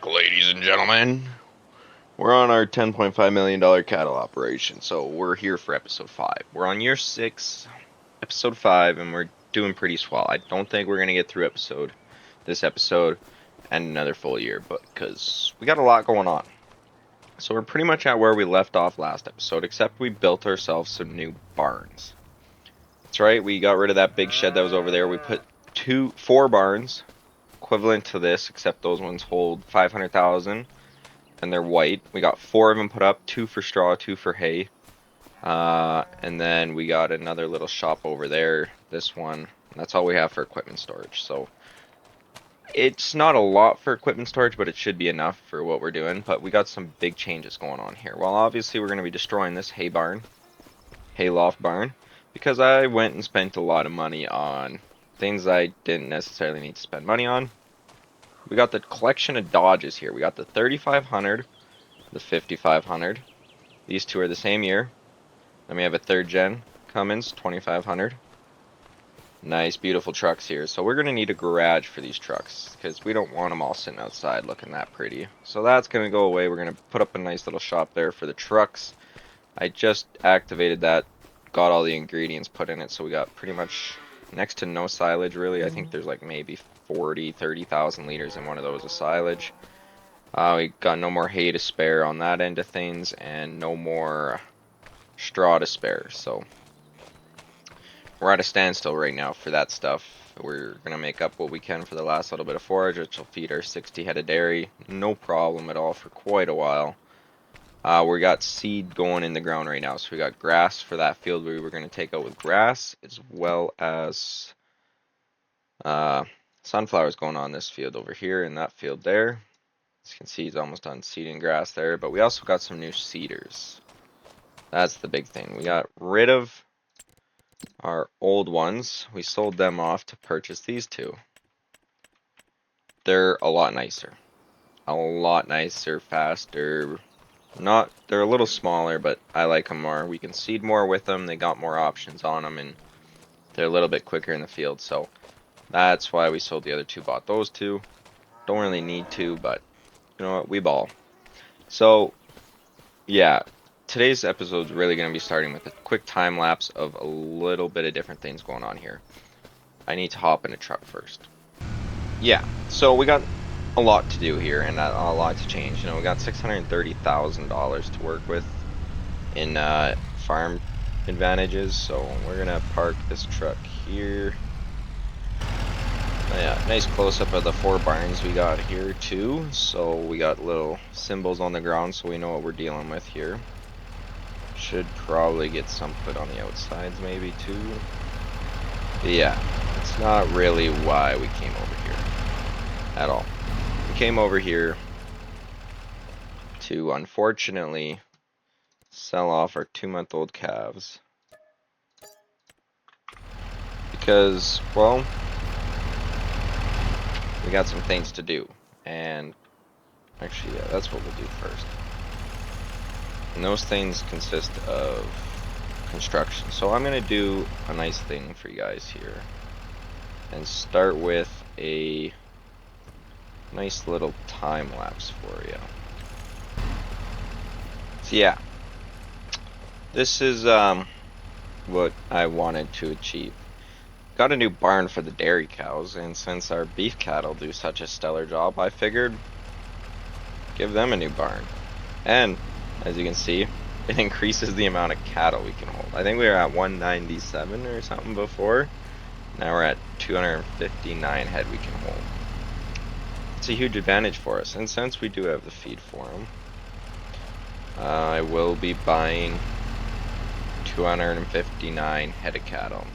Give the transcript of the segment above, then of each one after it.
back, ladies and gentlemen. We're on our $10.5 million cattle operation, so we're here for episode 5. We're on year 6, episode 5, and we're doing pretty swell. I don't think we're going to get through this episode, and another full year, but because we got a lot going on. So we're pretty much at where we left off last episode, except we built ourselves some new barns. That's right, we got rid of that big shed that was over there. We put 4 barns, equivalent to this, except those ones hold 500,000 and they're white. We got 4 of them put up, 2 for straw, 2 for hay. And then we got another little shop over there, this one. That's all we have for equipment storage. So it's not a lot for equipment storage, but it should be enough for what we're doing. But we got some big changes going on here. Well, obviously we're going to be destroying this hay loft barn, because I went and spent a lot of money on things I didn't necessarily need to spend money on. We got the collection of Dodges here. We got the 3500, the 5500. These two are the same year. Then we have a 3rd gen Cummins 2500. Nice, beautiful trucks here. So we're going to need a garage for these trucks, because we don't want them all sitting outside looking that pretty. So that's going to go away. We're going to put up a nice little shop there for the trucks. I just activated that, got all the ingredients put in it, so we got pretty much next to no silage really. I think there's like maybe 30,000 liters in one of those of silage. We got no more hay to spare on that end of things, and no more straw to spare. So we're at a standstill right now for that stuff. We're gonna make up what we can for the last little bit of forage, which will feed our 60 head of dairy, no problem at all, for quite a while. We got seed going in the ground right now, so we got grass for that field we were going to take out with grass, as well as sunflowers going on this field over here and that field there. As you can see, he's almost done seeding grass there, but we also got some new seeders. That's the big thing. We got rid of our old ones. We sold them off to purchase these two. They're a lot nicer. Faster. They're a little smaller, but I like them more. We can seed more with them. They got more options on them, and they're a little bit quicker in the field. So that's why we sold the other 2, bought those 2. Don't really need to, but you know what? We ball. So yeah, today's episode is really going to be starting with a quick time lapse of a little bit of different things going on here. I need to hop in a truck first. Yeah, so we got a lot to do here, and a lot to change. You know, we got $630,000 to work with in farm advantages, so we're gonna park this truck here. Yeah, nice close-up of the 4 barns we got here too. So we got little symbols on the ground, so we know what we're dealing with here. Should probably get some put on the outsides maybe too. But yeah, it's not really why we came over here at all. We came over here to, unfortunately, sell off our 2-month-old calves. Because, well, we got some things to do. And actually, yeah, that's what we'll do first. And those things consist of construction. So I'm going to do a nice thing for you guys here. And start with a nice little time lapse for you. So yeah, this is what I wanted to achieve. Got a new barn for the dairy cows, and since our beef cattle do such a stellar job, I figured give them a new barn. And as you can see, it increases the amount of cattle we can hold. I think we were at 197 or something before. Now we're at 259 head we can hold. It's a huge advantage for us, and since we do have the feed for them, I will be buying 259 head of cattle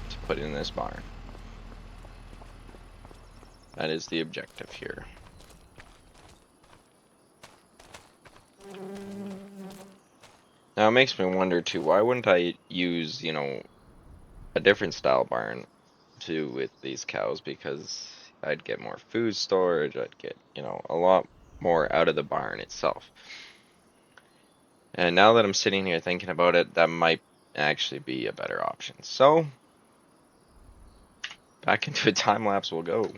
to put in this barn. That is the objective here. Now it makes me wonder too, why wouldn't I use, you know, a different style barn too with these cows? Because I'd get more food storage, I'd get, you know, a lot more out of the barn itself. And now that I'm sitting here thinking about it, that might actually be a better option. So, back into a time lapse we'll go.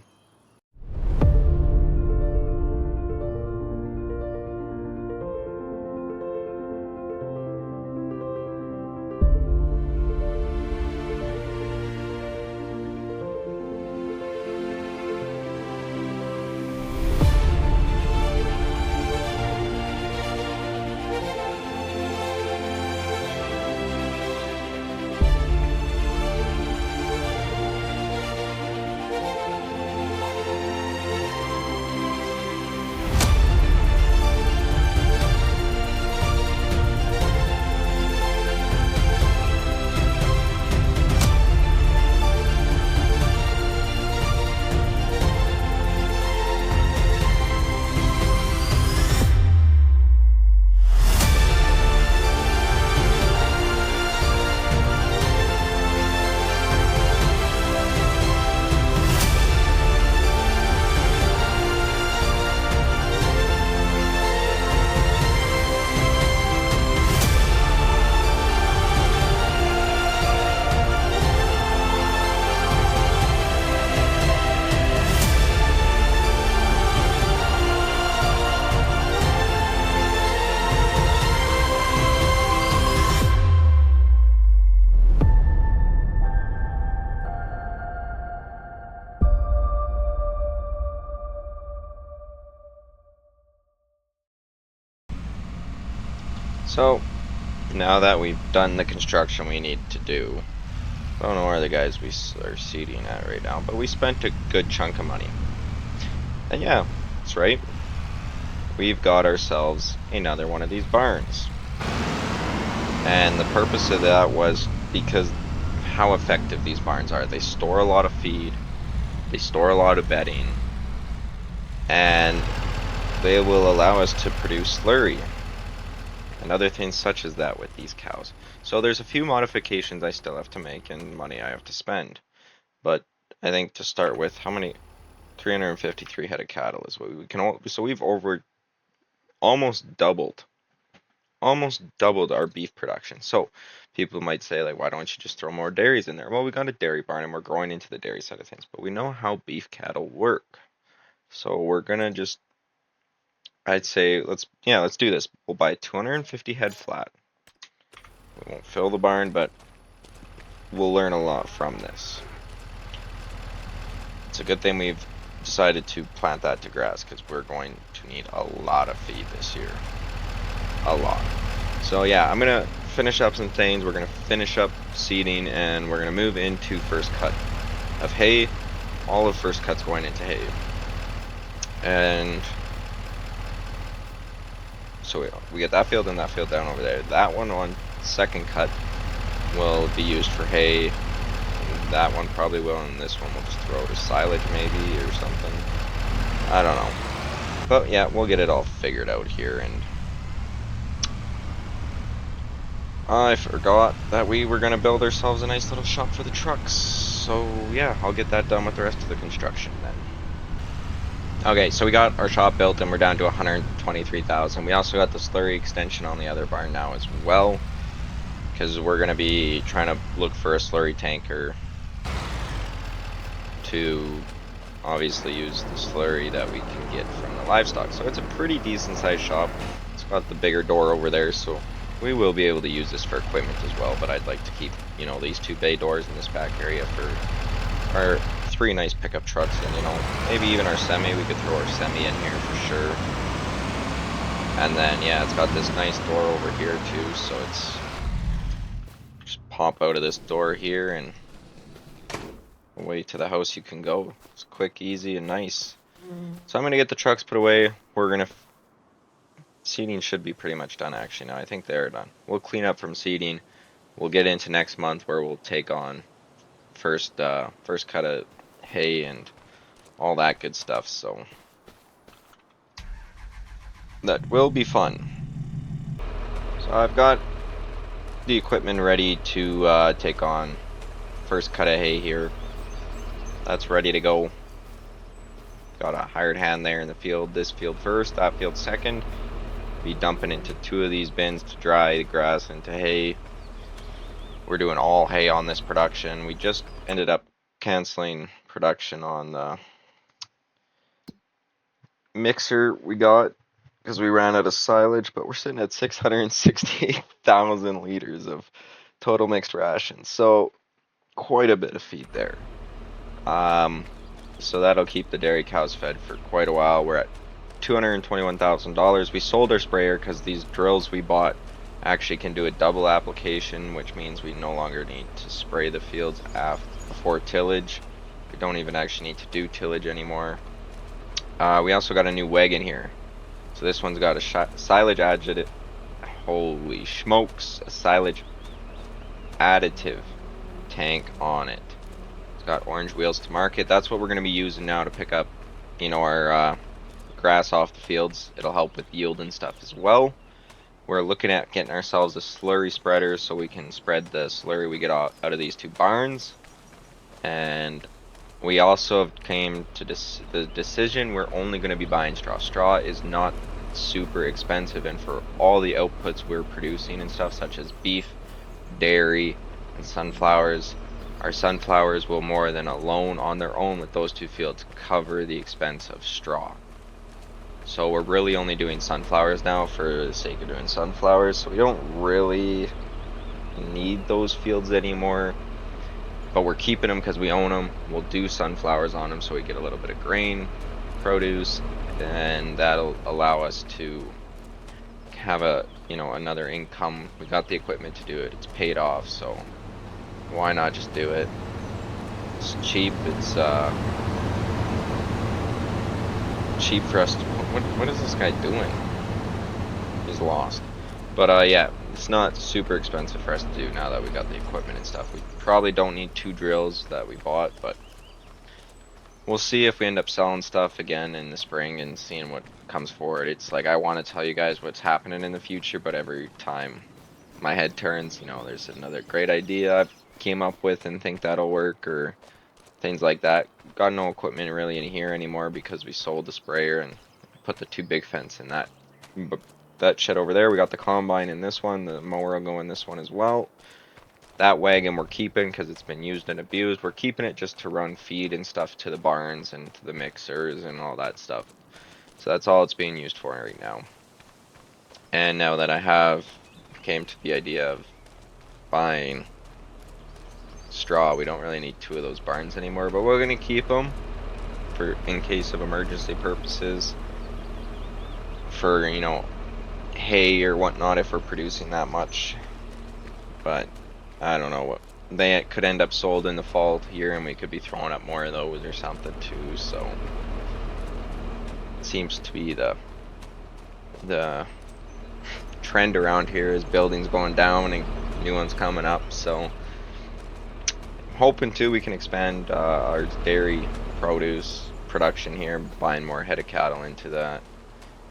So, now that we've done the construction we need to do, I don't know where the guys we are seeding at right now, but we spent a good chunk of money. And yeah, that's right. We've got ourselves another one of these barns. And the purpose of that was because how effective these barns are. They store a lot of feed, they store a lot of bedding, and they will allow us to produce slurry and other things such as that with these cows. So there's a few modifications I still have to make and money I have to spend. But I think to start with, how many? 353 head of cattle is what we can. So we've almost doubled our beef production. So people might say, like, why don't you just throw more dairies in there? Well, we got a dairy barn and we're growing into the dairy side of things, but we know how beef cattle work. So we're gonna just, I'd say, let's do this. We'll buy 250 head flat. We won't fill the barn, but we'll learn a lot from this. It's a good thing we've decided to plant that to grass because we're going to need a lot of feed this year. A lot. So yeah, I'm gonna finish up some things. We're gonna finish up seeding and we're gonna move into first cut of hay. All of first cut's going into hay. And so we get that field and that field down over there. That one on second cut will be used for hay. That one probably will, and this one we'll just throw to silage maybe or something. I don't know. But yeah, we'll get it all figured out here. And I forgot that we were gonna build ourselves a nice little shop for the trucks. So yeah, I'll get that done with the rest of the construction then. Okay, so we got our shop built and we're down to 123,000. We also got the slurry extension on the other barn now as well, because we're gonna be trying to look for a slurry tanker to obviously use the slurry that we can get from the livestock. So it's a pretty decent sized shop. It's got the bigger door over there, so we will be able to use this for equipment as well, but I'd like to keep, you know, these two bay doors in this back area for our 3 nice pickup trucks, and, you know, maybe even our semi. We could throw our semi in here for sure. And then, yeah, it's got this nice door over here too, so it's just pop out of this door here and away to the house you can go. It's quick, easy, and nice. So I'm gonna get the trucks put away. We're gonna seeding should be pretty much done actually now. I think they're done. We'll clean up from seeding. We'll get into next month where we'll take on first cut of hay and all that good stuff. So that will be fun. So I've got the equipment ready to take on first cut of hay here. That's ready to go. Got a hired hand there in the field. This field first, that field second. Be dumping into 2 of these bins to dry the grass into hay. We're doing all hay on this production. We just ended up canceling production on the mixer we got because we ran out of silage, but we're sitting at 668,000 liters of total mixed rations. So quite a bit of feed there. So that'll keep the dairy cows fed for quite a while. We're at $221,000. We sold our sprayer because these drills we bought actually can do a double application, which means we no longer need to spray the fields before tillage. We don't even actually need to do tillage anymore. We also got a new wagon here. So this one's got a silage additive. Holy smokes, a silage additive tank on it. It's got orange wheels to market. That's what we're going to be using now to pick up, you know, our grass off the fields. It'll help with yield and stuff as well. We're looking at getting ourselves a slurry spreader so we can spread the slurry we get out of these 2 barns. And we also have came to the decision we're only going to be buying straw. Straw is not super expensive, and for all the outputs we're producing and stuff such as beef, dairy, and sunflowers, our sunflowers will more than alone on their own with those 2 fields cover the expense of straw. So we're really only doing sunflowers now for the sake of doing sunflowers, so we don't really need those fields anymore, but we're keeping them because we own them. We'll do sunflowers on them so we get a little bit of grain, produce, and that'll allow us to have a, another income. We got the equipment to do it. It's paid off, so why not just do it? It's cheap. It's cheap for us to, what is this guy doing? He's lost. But yeah, it's not super expensive for us to do now that we got the equipment and stuff. We probably don't need 2 drills that we bought, but we'll see if we end up selling stuff again in the spring and seeing what comes forward. It's like I want to tell you guys what's happening in the future, but every time my head turns, there's another great idea I came up with and think that'll work, or things like that. Got no equipment really in here anymore because we sold the sprayer and put the 2 big fence in that shed over there. We got the combine in this one, the mower will go in this one as well. That wagon we're keeping because it's been used and abused. We're keeping it just to run feed and stuff to the barns and to the mixers and all that stuff. So that's all it's being used for right now. And now that I came to the idea of buying straw, we don't really need 2 of those barns anymore, but we're going to keep them for in case of emergency purposes, for hay or whatnot if we're producing that much. But I don't know, what they could end up sold in the fall here, and we could be throwing up more of those or something too. So it seems to be the trend around here is buildings going down and new ones coming up. So I'm hoping too we can expand our dairy produce production here, buying more head of cattle into that.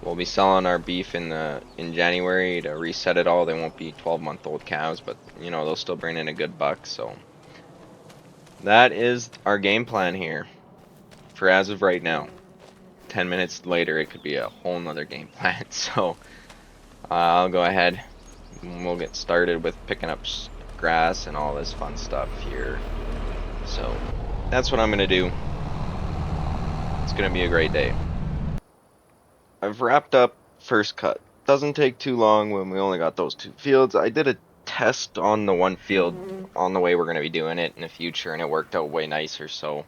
We'll be selling our beef in January to reset it all. They won't be 12-month-old cows, but they'll still bring in a good buck. So that is our game plan here for as of right now. 10 minutes later, it could be a whole nother game plan. So I'll go ahead and we'll get started with picking up grass and all this fun stuff here. So that's what I'm gonna do. It's gonna be a great day. I've wrapped up first cut. Doesn't take too long when we only got those 2 fields. I did a test on the 1 field on the way we're going to be doing it in the future, and it worked out way nicer. So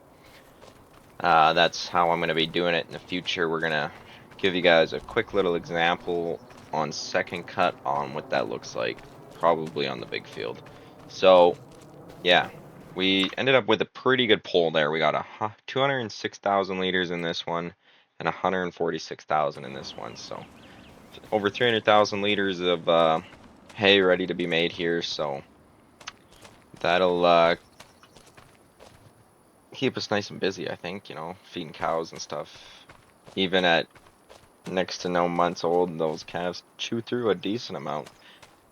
that's how I'm going to be doing it in the future. We're going to give you guys a quick little example on second cut on what that looks like, probably on the big field. So yeah, we ended up with a pretty good pull there. We got 206,000 liters in this one and 146,000 in this one. So over 300,000 liters of hay ready to be made here. So that'll keep us nice and busy, I think, feeding cows and stuff. Even at next to no months old, those calves chew through a decent amount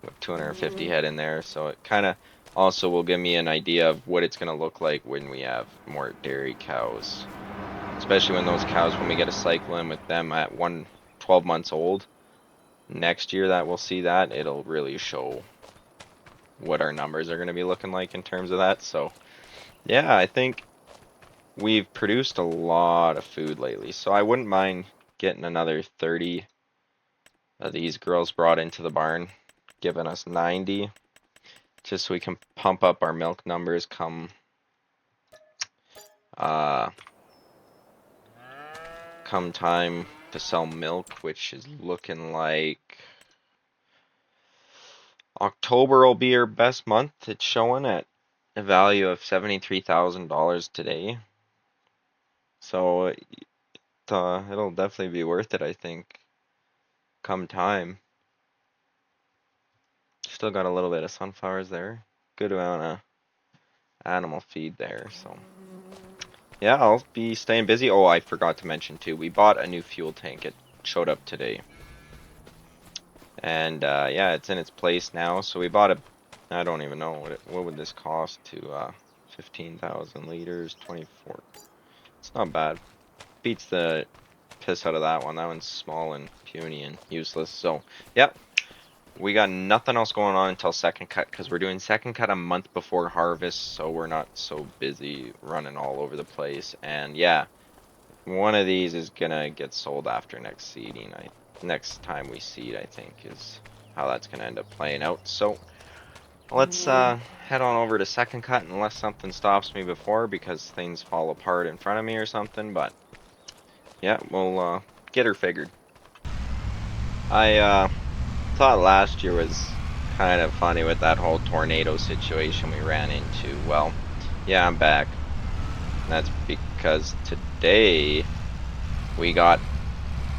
with 250 head in there. So it kind of also will give me an idea of what it's going to look like when we have more dairy cows. Especially when we get a cycle in with them at 12 months old. Next year that we'll see that, it'll really show what our numbers are going to be looking like in terms of that. So yeah, I think we've produced a lot of food lately. So I wouldn't mind getting another 30 of these girls brought into the barn, giving us 90, just so we can pump up our milk numbers come time to sell milk, which is looking like October will be our best month. It's showing at a value of $73,000 today. So it'll definitely be worth it, I think, come time. Still got a little bit of sunflowers there. Good amount of animal feed there, so yeah, I'll be staying busy. Oh, I forgot to mention too, we bought a new fuel tank. It showed up today. And yeah, it's in its place now. So we bought I don't even know what would this cost to 15,000 liters, 24. It's not bad. Beats the piss out of that one. That one's small and puny and useless. So yep, we got nothing else going on until second cut, because we're doing second cut a month before harvest, so we're not so busy running all over the place. And yeah, one of these is gonna get sold after next seeding. Next time we seed, I think, is how that's gonna end up playing out. So let's head on over to second cut, unless something stops me before because things fall apart in front of me or something. But yeah, we'll get her figured. I thought last year was kind of funny with that whole tornado situation we ran into. Well, yeah, I'm back. That's because today we got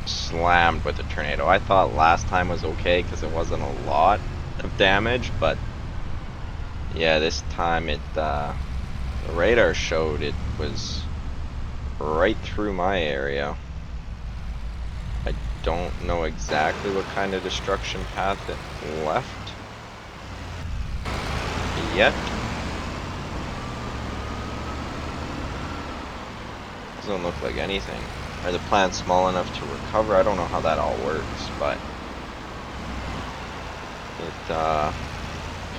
slammed with a tornado. I thought last time was okay because it wasn't a lot of damage, but yeah, this time the radar showed it was right through my area. I don't know exactly what kind of destruction path it left yet. Doesn't look like anything. Are the plants small enough to recover? I don't know how that all works, but it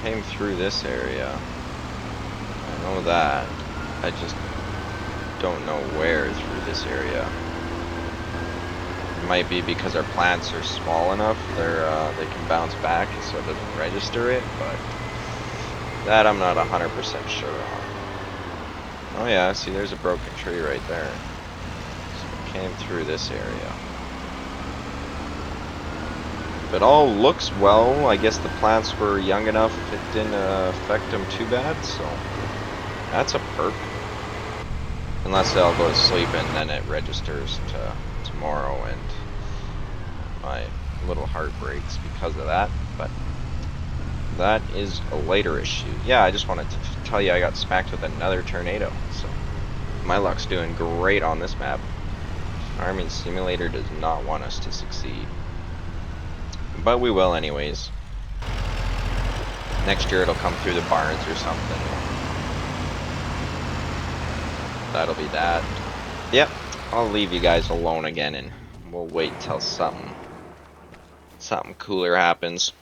came through this area. I know that. I just don't know where through this area. It might be because our plants are small enough, they can bounce back so it doesn't register it, but that I'm not 100% sure on. Oh yeah, see there's a broken tree right there. So it came through this area. If it all looks well, I guess the plants were young enough it didn't affect them too bad, so that's a perk. Unless I'll go to sleep and then it registers to tomorrow and my little heart breaks because of that, but that is a later issue. Yeah, I just wanted to tell you I got smacked with another tornado, so my luck's doing great on this map. Farming Simulator does not want us to succeed. But we will anyways. Next year it'll come through the barns or something. That'll be that. Yep, I'll leave you guys alone again and we'll wait till something cooler happens.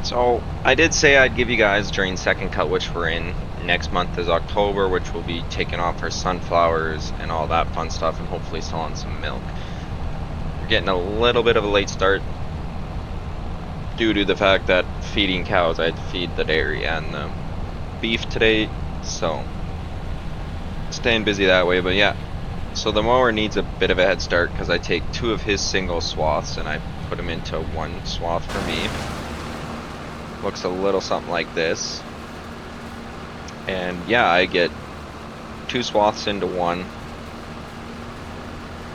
So, I did say I'd give you guys during second cut, which we're in. Next month is October, which we'll be taking off our sunflowers and all that fun stuff and hopefully selling some milk. We're getting a little bit of a late start due to the fact that feeding cows, I had to feed the dairy and the beef today, so staying busy that way. But yeah, so the mower needs a bit of a head start because I take 2 of his single swaths and I put them into 1 swath for me. Looks a little something like this. And yeah, I get 2 swaths into 1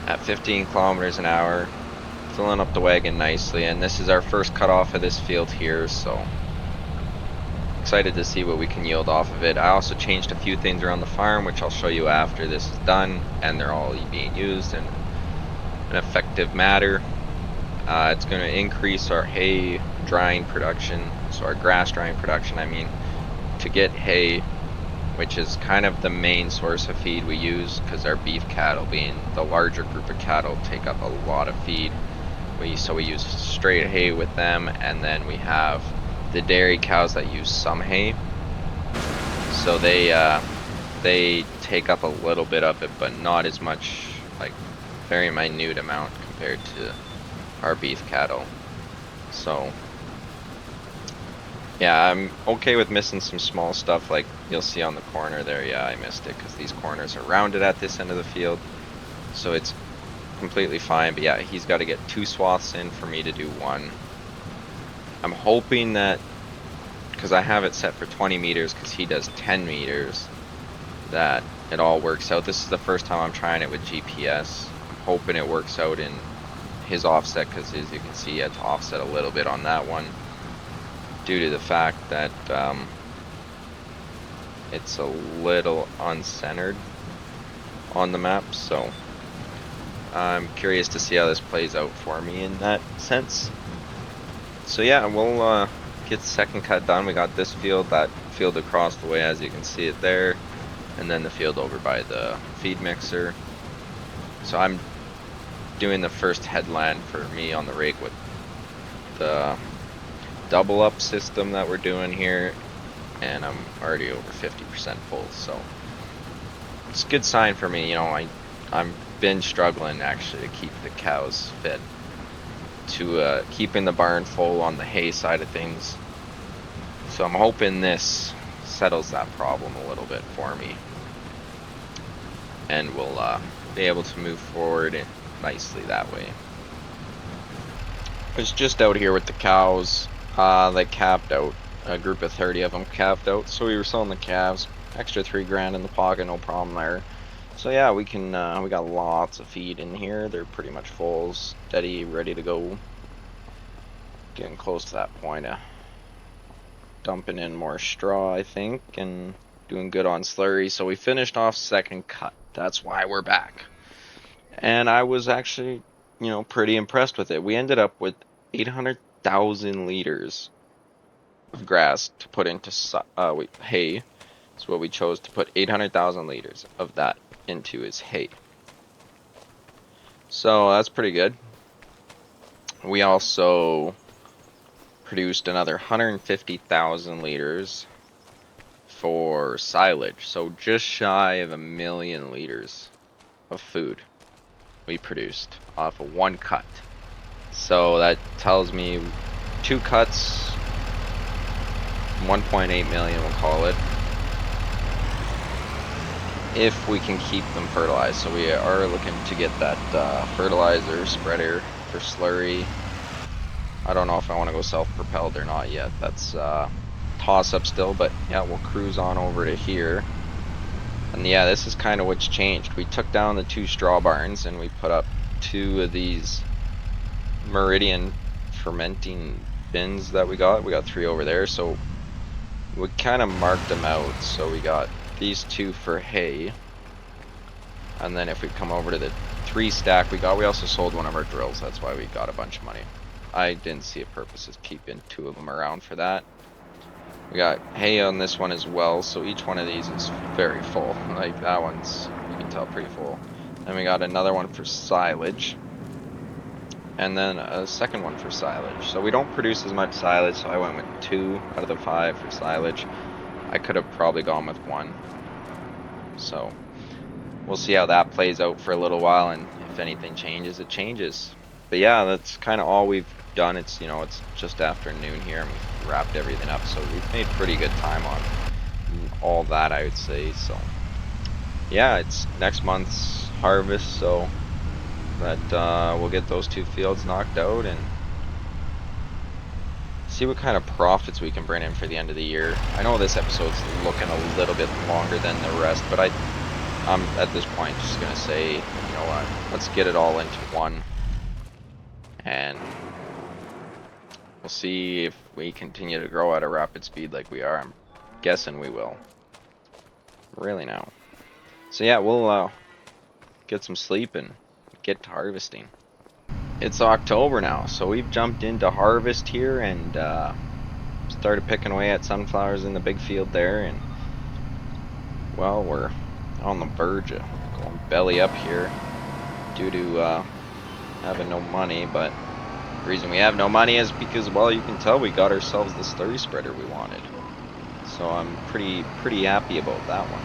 at 15 kilometers an hour, filling up the wagon nicely. And this is our first cut off of this field here, so excited to see what we can yield off of it. I also changed a few things around the farm, which I'll show you after this is done, and they're all being used in an effective manner. It's going to increase our hay drying production, so our grass drying production, I mean, to get hay, which is kind of the main source of feed we use, because our beef cattle, being the larger group of cattle, take up a lot of feed. So we use straight hay with them, and then we have the dairy cows that use some hay, so they take up a little bit of it, but not as much, like very minute amount compared to our beef cattle. So yeah, I'm okay with missing some small stuff, like you'll see on the corner there. Yeah, I missed it because these corners are rounded at this end of the field, so it's completely fine. But yeah, he's got to get 2 swaths in for me to do 1. I'm hoping that, because I have it set for 20 meters because he does 10 meters, that it all works out. This is the first time I'm trying it with GPS. I'm hoping it works out in his offset, because as you can see, he had to offset a little bit on that one due to the fact that it's a little uncentered on the map. So I'm curious to see how this plays out for me in that sense. So yeah, we'll get the second cut done. We got this field, that field across the way as you can see it there, and then the field over by the feed mixer. So I'm doing the first headland for me on the rig with the double up system that we're doing here, and I'm already over 50% full, so it's a good sign for me. You know, I've been struggling actually to keep the cows fed, to keeping the barn full on the hay side of things. So I'm hoping this settles that problem a little bit for me, and we'll be able to move forward nicely that way. was just out here with the cows. They capped out. A group of 30 of them capped out. So we were selling the calves. Extra 3 grand in the pocket, no problem there. So yeah, we can. We got lots of feed in here. They're pretty much full, steady, ready to go. Getting close to that point of dumping in more straw, I think, and doing good on slurry. So we finished off second cut. That's why we're back. And I was actually, pretty impressed with it. We ended up with 800,000 liters of grass to put into hay. So what we chose to put 800,000 liters of that into is hay. So that's pretty good. We also produced another 150,000 liters for silage. So just shy of 1,000,000 liters of food we produced off of one cut. So that tells me 2 cuts, 1.8 million we'll call it, if we can keep them fertilized. So we are looking to get that fertilizer spreader for slurry. I don't know if I want to go self-propelled or not yet. That's toss up still, but yeah, we'll cruise on over to here. And yeah, this is kind of what's changed. We took down the 2 straw barns and we put up 2 of these Meridian fermenting bins that we got. We got 3 over there, so we kind of marked them out. So we got these 2 for hay, and then if we come over to the 3 stack we also sold one of our drills. That's why we got a bunch of money. I didn't see a purpose of keeping 2 of them around for that. We got hay on this one as well, so each one of these is very full. Like that one's, you can tell, pretty full. Then we got another one for silage, and then a second one for silage. So we don't produce as much silage, so I went with 2 out of the 5 for silage. I could have probably gone with 1. So we'll see how that plays out for a little while, and if anything changes, it changes. But yeah, that's kind of all we've done. It's, it's just afternoon here, and we've wrapped everything up, so we've made pretty good time on all that, I would say. So yeah, it's next month's harvest, so that we'll get those 2 fields knocked out and see what kind of profits we can bring in for the end of the year. I know this episode's looking a little bit longer than the rest, but I'm at this point just gonna say, you know what, let's get it all into one, and we'll see if we continue to grow at a rapid speed like we are. I'm guessing we will. Really now. So yeah, we'll get some sleep and get to harvesting. It's October now, so we've jumped into harvest here and started picking away at sunflowers in the big field there, and well, we're on the verge of going belly up here due to having no money. But the reason we have no money is because, well, you can tell we got ourselves the slurry spreader we wanted, so I'm pretty happy about that one.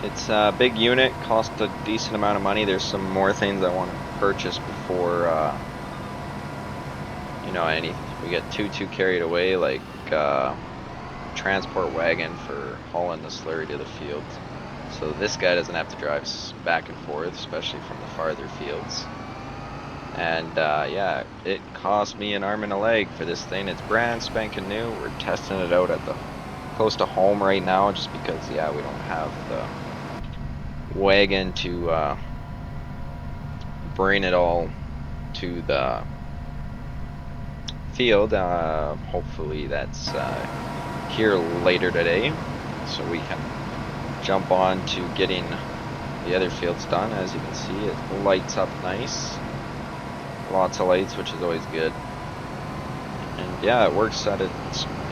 It's a big unit, cost a decent amount of money. There's some more things I want to purchase before, we get too carried away, like transport wagon for hauling the slurry to the fields. So this guy doesn't have to drive back and forth, especially from the farther fields. And yeah, it cost me an arm and a leg for this thing. It's brand spanking new. We're testing it out at the close to home right now, just because, yeah, we don't have the wagon to bring it all to the field. Hopefully that's here later today, so we can jump on to getting the other fields done. As you can see, it lights up nice, lots of lights, which is always good. And yeah, it works at a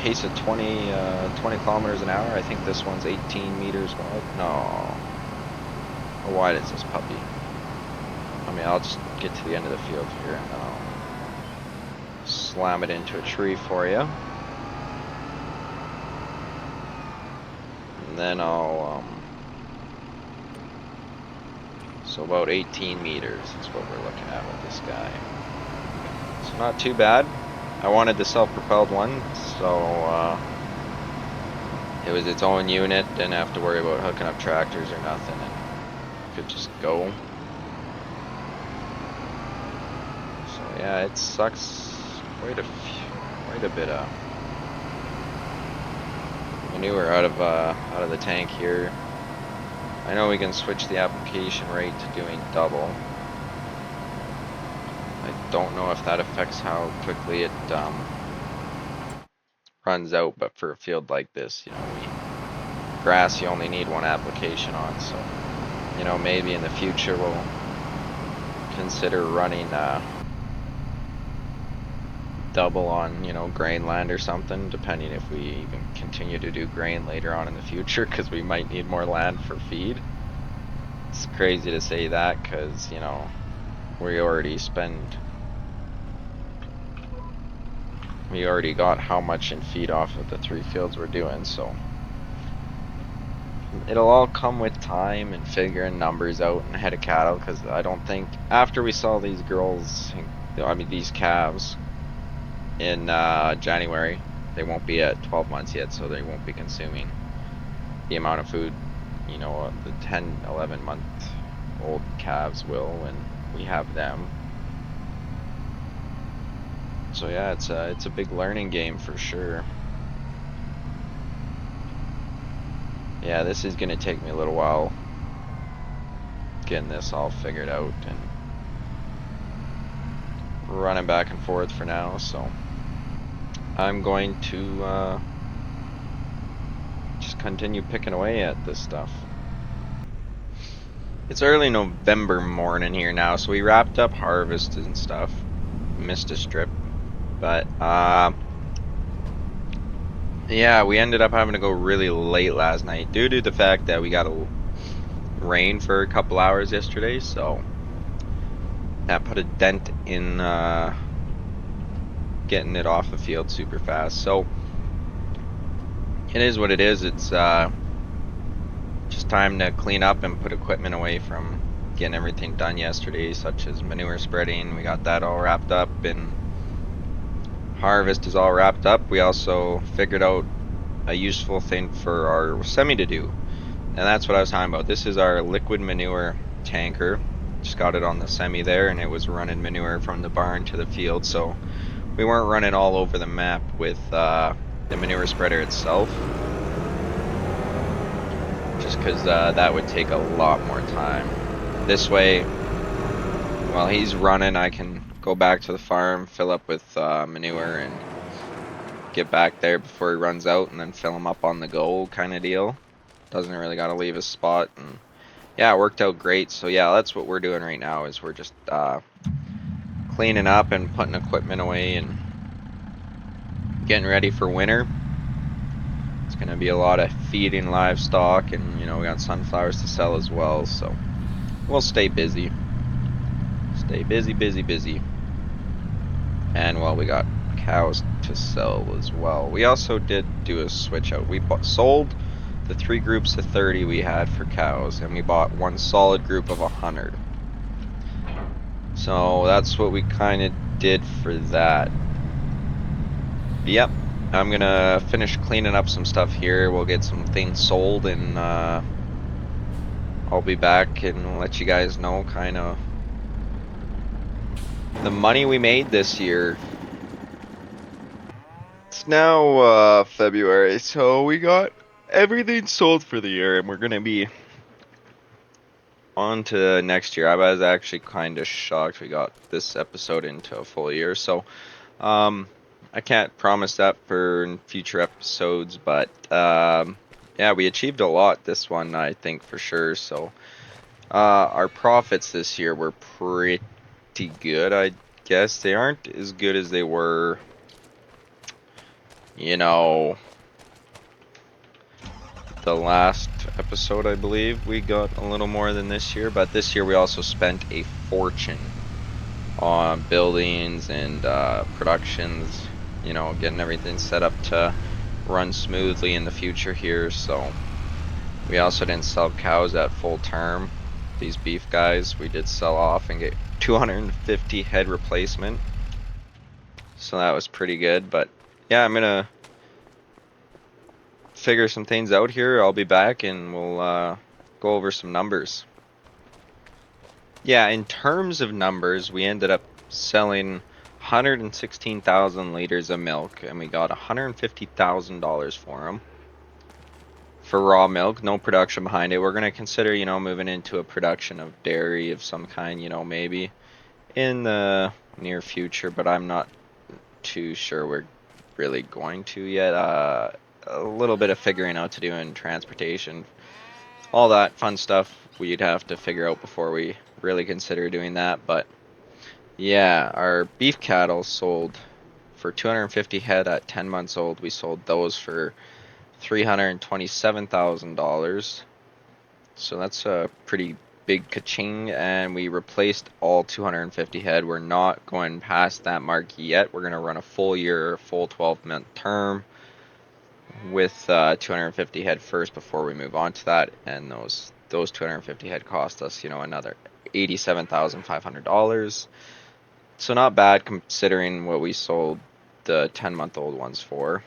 pace of 20 kilometers an hour. I think this one's 18 meters wide. No. How wide is this puppy? I mean, I'll just get to the end of the field here and I'll slam it into a tree for you. And then I'll, so about 18 meters is what we're looking at with this guy. So not too bad. I wanted the self-propelled one, so it was its own unit, didn't have to worry about hooking up tractors or nothing, and could just go. yeah, it sucks quite a bit of manure out of the tank here. I know we can switch the application rate to doing double. I don't know if that affects how quickly it runs out, but for a field like this, you know, grass you only need one application on, so you know, maybe in the future we'll consider running double on, you know, grain land or something, depending if we even continue to do grain later on in the future, because we might need more land for feed. It's crazy to say that, because, you know, we already got how much in feed off of the 3 fields we're doing, so it'll all come with time and figuring numbers out and head of cattle, because I don't think after we sell these these calves in January, they won't be at 12 months yet, so they won't be consuming the amount of food, you know, the 10, 11 month old calves will when we have them. So yeah, it's a big learning game for sure. Yeah, this is gonna take me a little while getting this all figured out and running back and forth for now, so I'm going to just continue picking away at this stuff. It's early November morning here now, so we wrapped up harvest and stuff. Missed a strip, but yeah, we ended up having to go really late last night due to the fact that we got a rain for a couple hours yesterday, so that put a dent in getting it off the field super fast. So it is what it is. It's just time to clean up and put equipment away from getting everything done yesterday, such as manure spreading. We got that all wrapped up, and harvest is all wrapped up. We also figured out a useful thing for our semi to do, and that's what I was talking about. This is our liquid manure tanker. Just got it on the semi there, and it was running manure from the barn to the field, so we weren't running all over the map with the manure spreader itself, just because that would take a lot more time. This way, while he's running, I can go back to the farm, fill up with manure, and get back there before he runs out, and then fill him up on the go kind of deal. Doesn't really got to leave a spot, and yeah, it worked out great. So yeah, that's what we're doing right now, is we're just cleaning up and putting equipment away and getting ready for winter. It's gonna be a lot of feeding livestock, and you know, we got sunflowers to sell as well, so we'll stay busy. Stay busy. And well, we got cows to sell as well. We also did do a switch out. We sold the 3 groups of 30 we had for cows, and we bought 1 solid group of 100. So that's what we kind of did for that. Yep, I'm gonna finish cleaning up some stuff here. We'll get some things sold, and I'll be back and let you guys know kind of the money we made this year. It's now February, so we got everything sold for the year, and we're gonna be on to next year. I was actually kind of shocked we got this episode into a full year, so I can't promise that for future episodes, but yeah, we achieved a lot this one, I think, for sure. So our profits this year were pretty good, I guess. They aren't as good as they were, you know, the last episode. I believe we got a little more than this year, but this year we also spent a fortune on buildings and productions, you know, getting everything set up to run smoothly in the future here. So we also didn't sell cows at full term. These beef guys we did sell off and get 250 head replacement, so that was pretty good. But yeah, I'm gonna figure some things out here. I'll be back and we'll go over some numbers. Yeah, in terms of numbers, we ended up selling 116,000 liters of milk, and we got $150,000 for them. For raw milk, no production behind it. We're going to consider, moving into a production of dairy of some kind, maybe in the near future, but I'm not too sure we're really going to yet. A little bit of figuring out to do in transportation. All that fun stuff we'd have to figure out before we really consider doing that, but yeah, our beef cattle sold for 250 head at 10 months old. We sold those for $327,000. So that's a pretty big ka-ching, and we replaced all 250 head. We're not going past that mark yet. We're going to run a full year, full 12-month term with 250 head first before we move on to that, and those 250 head cost us, another $87,500. So not bad considering what we sold the 10-month-old ones for.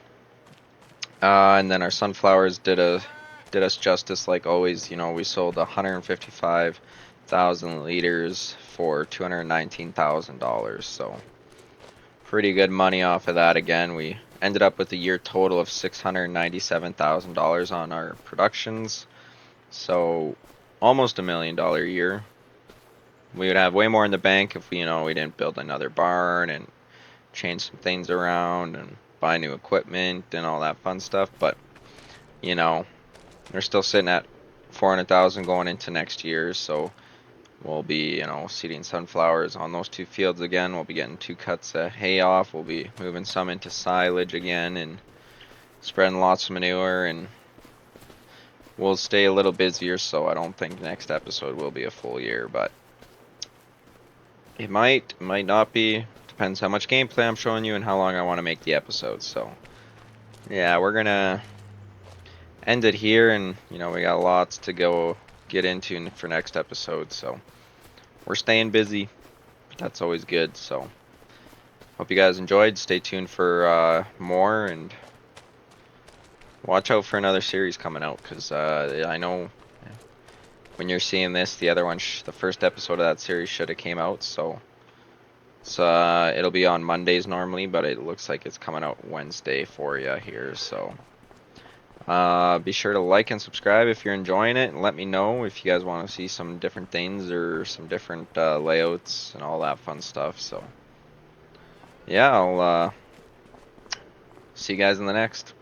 And then our sunflowers did us justice like always. We sold 155,000 liters for $219,000. So pretty good money off of that. Again, we ended up with a year total of $697,000 on our productions. So almost $1 million year. We would have way more in the bank if we didn't build another barn and change some things around and buy new equipment and all that fun stuff. But we're still sitting at 400,000 going into next year, so we'll be seeding sunflowers on those 2 fields again. We'll be getting 2 cuts of hay off. We'll be moving some into silage again and spreading lots of manure, and we'll stay a little busier. So I don't think next episode will be a full year, but it might not be. Depends how much gameplay I'm showing you and how long I want to make the episode. So yeah, we're gonna end it here, and we got lots to go get into for next episode. So we're staying busy, but that's always good. So hope you guys enjoyed. Stay tuned for more, and watch out for another series coming out, because I know when you're seeing this, the other one, the first episode of that series should have came out. So it'll be on Mondays normally, but it looks like it's coming out Wednesday for you here. So be sure to like and subscribe if you're enjoying it, and let me know if you guys want to see some different things or some different layouts and all that fun stuff. So yeah, I'll see you guys in the next.